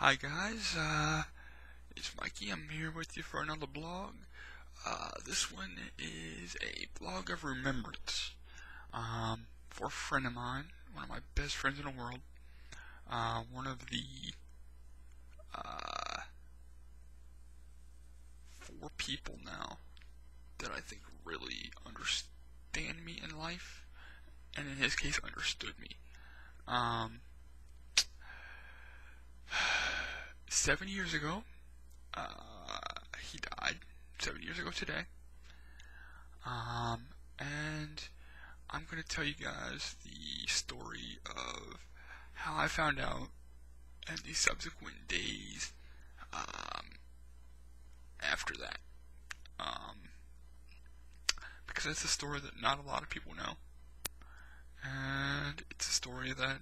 Hi guys, it's Mikey. I'm here with you for another blog. This one is a blog of remembrance for a friend of mine, one of my best friends in the world, one of the four people now that I think really understand me in life, and in his case understood me. 7 years ago, he died 7 years ago today. And I'm going to tell you guys the story of how I found out and the subsequent days after that. Because it's a story that not a lot of people know. And it's a story that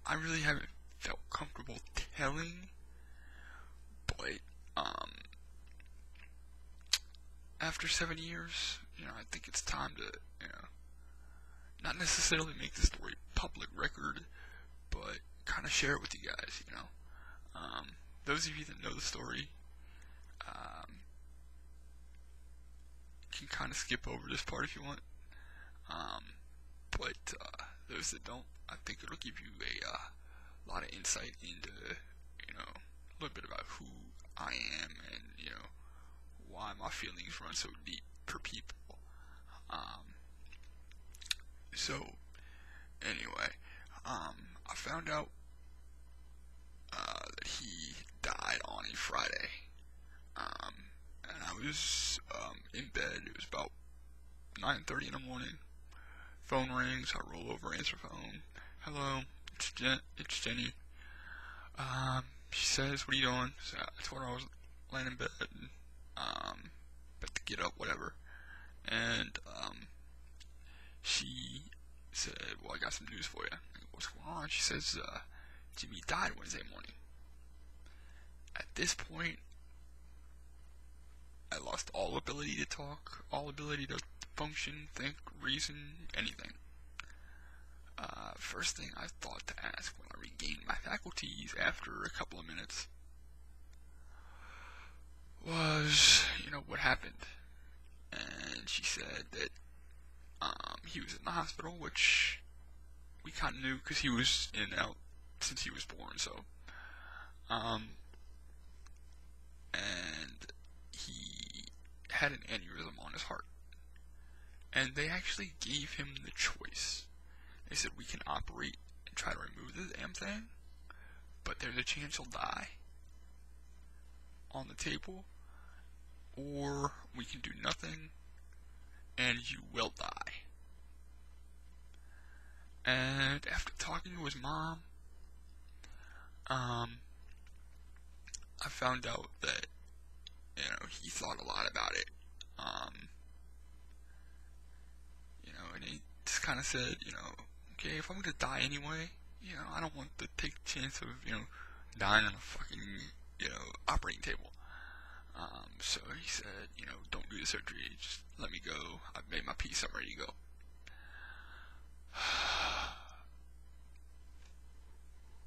I really haven't felt comfortable telling, but after 7 years, I think it's time to, not necessarily make the story public record, but kind of share it with you guys, Those of you that know the story can kind of skip over this part if you want, but those that don't, I think it'll give you a lot of insight into, a little bit about who I am and, why my feelings run so deep for people. So, anyway, I found out that he died on a Friday, and I was in bed. It was about 9:30 in the morning. Phone rings. I roll over, answer phone. Hello, it's Jenny. She says, "What are you doing?" So I told her I was laying in bed, about to get up, whatever. And she said, "Well, I got some news for you." I go, "What's going on?" She says, "Jimmy died Wednesday morning." At this point, I lost all ability to talk, all ability to function, think, reason, anything. First thing I thought to ask when I regained my faculties after a couple of minutes was, what happened? And she said that he was in the hospital, which we kind of knew because he was in and out since he was born, so. And he had an aneurysm on his heart. And they actually gave him the choice. They said, "We can operate and try to remove the damn thing, but there's a chance he'll die on the table, or we can do nothing and you will die." And after talking to his mom, I found out that, he thought a lot about it. And he just kind of said, okay, if I'm going to die anyway, I don't want to take the chance of, dying on a fucking, operating table. So he said, don't do the surgery, just let me go. I've made my peace, I'm ready to go.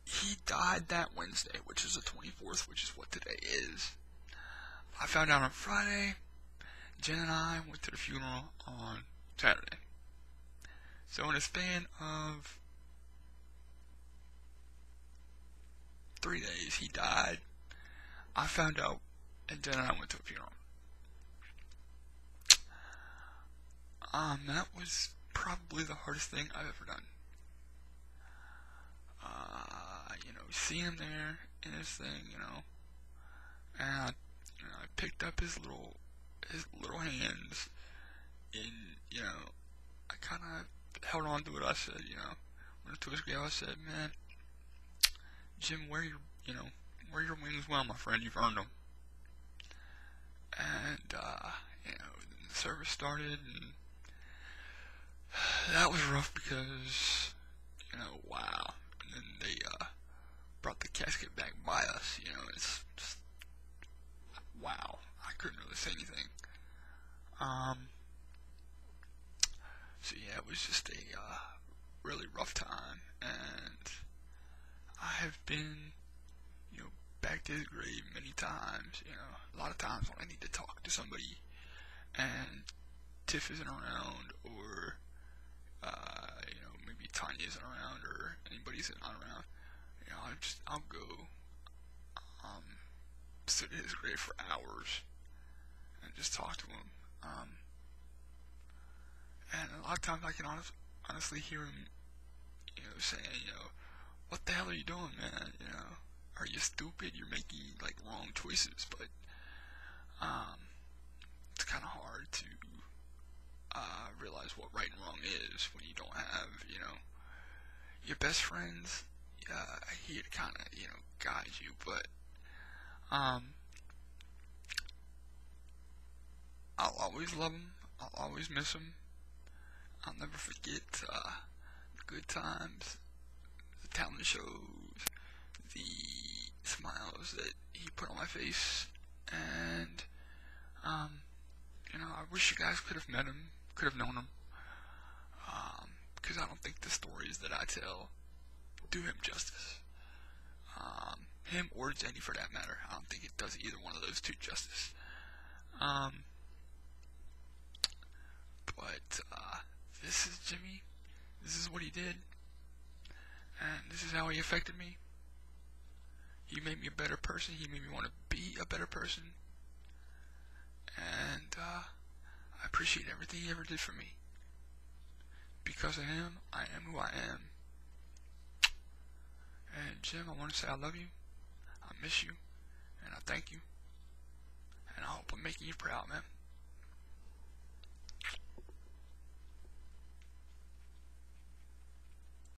He died that Wednesday, which is the 24th, which is what today is. I found out on Friday. Jen and I went to the funeral on Saturday. So in a span of 3 days, he died. I found out, and Jen and I went to a funeral. That was probably the hardest thing I've ever done. Seeing him there in his thing, and I picked up his little hands, and I kind of held on to it. I said, went up to his grave. I said, "Man, Jim, wear your wings well, my friend. You've earned them." And the service started, and that was rough because, wow. And then they brought the casket back by us. It's just wow. I couldn't really say anything. So yeah, it was just a really rough time, and I have been, checked his grave many times, a lot of times when I need to talk to somebody and Tiff isn't around, or, maybe Tanya isn't around, or anybody's not around, I'll go, sit at his grave for hours and just talk to him. And a lot of times I can honestly hear him, saying, what the hell are you doing, man? Are you stupid? You're making like wrong choices. But it's kind of hard to realize what right and wrong is when you don't have, your best friends here to kind of, guide you. But I'll always love him. I'll always miss him. I'll never forget the good times, the talent shows, the smiles that he put on my face, and I wish you guys could have met him, could have known him, because I don't think the stories that I tell do him justice. Him or Jenny, for that matter. I don't think it does either one of those two justice. But this is Jimmy. This is what he did, and this is how he affected me. He made me a better person. He made me want to be a better person. And I appreciate everything he ever did for me. Because of him, I am who I am. And Jim, I want to say I love you. I miss you. And I thank you. And I hope I'm making you proud, man.